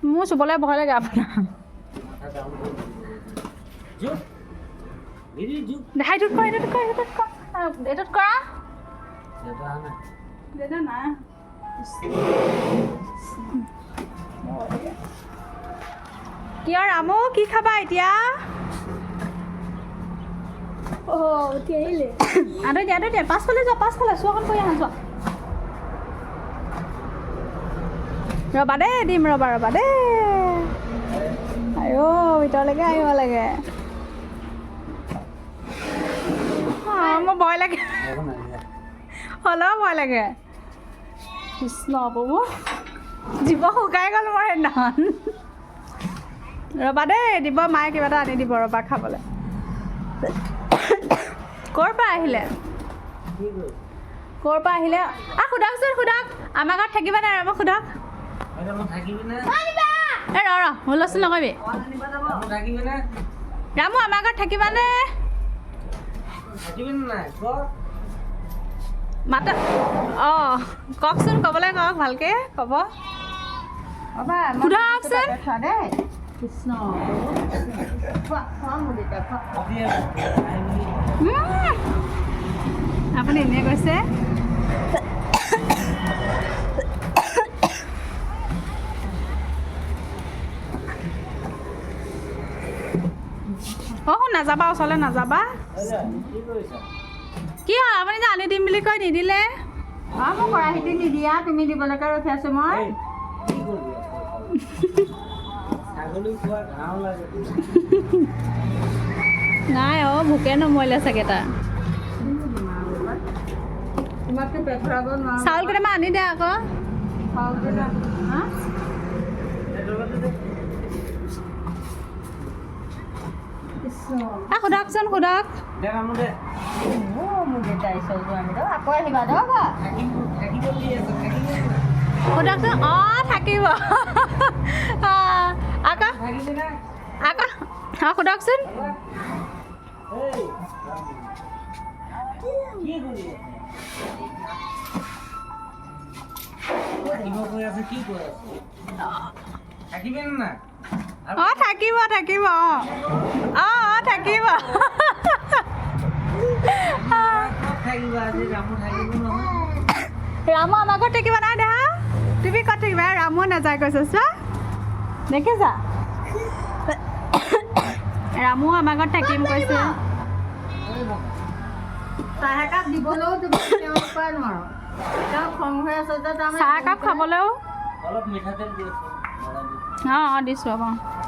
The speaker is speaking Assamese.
মোৰ চুবলৈ ভয় লাগে আপোনাৰ দেখাই এইটোত কৰা এইটোত কৰা দাদা নাই কিয় ৰামু কি খাবা এতিয়া উঠি আহিলে আদৈ দিয়া পাছফালে চোৱাখন কৰি আহা চোৱা ৰ'বা দেই দিম ৰ'বা দেই আইঅ ভিতৰলৈকে আহিব লাগে মোৰ ভয় লাগে হ'লেও ভয় লাগে কৃষ্ণ প্ৰভু জীৱ শুকাই গ'ল মোৰ সেইদিনাখন ৰ'বা দেই দিব মায়ে কিবা এটা আনি দিব ৰ'বা খাবলৈ ক'ৰ পৰা আহিলে সোধক আমাৰ ঘৰত থাকিবা নাই ৰ'বা সোধক এই ৰ হুলস্থুল নকৰিবি ৰামু আমাৰ ঘৰত থাকিবানে মাতা অঁ কওকচোন ক'বলৈ কওক ভালকৈ ক'ব সোধকচোন কৃষ্ণ আপুনি এনেই কৈছে অঁ নাযাবা ওচৰলৈ নাযাবা কি হ'ল আপুনি যে আনি দিম বুলি কৈ নিদিলে অঁ মোক কৰাহিটো নিদিয়া তুমি দিবলৈকে ৰখি আছোঁ মই নাই অঁ ভোকে নমৰিলে চাগে তাৰ তোমাকতো পেট ভৰাব নোৱাৰোঁ চাউল কেইটামান আনি দে আকৌ সোধকচোন সোধক মোৰ দেউতা আহিছোঁ আমি আকৌ আহিবা দক সোধকচোন অঁ থাকিব আকৌ অঁ সোধকচোন অঁ থাকিব অঁ থাকিব ৰামু আমাৰ ঘৰত থাকিব নাই দেখা তুমি ক'ত থাকিবা ৰামু নাযায় কৈছা চোৱা দেখিছা ৰামু আমাৰ ঘৰত থাকিম কৈছে চাহ একাপ দিবলৈও তুমি তেওঁ পৰা নোৱাৰোঁ তেওঁ খং হৈ আছে যে চাহ একাপ খাবলৈও অঁ দিছোঁ আকৌ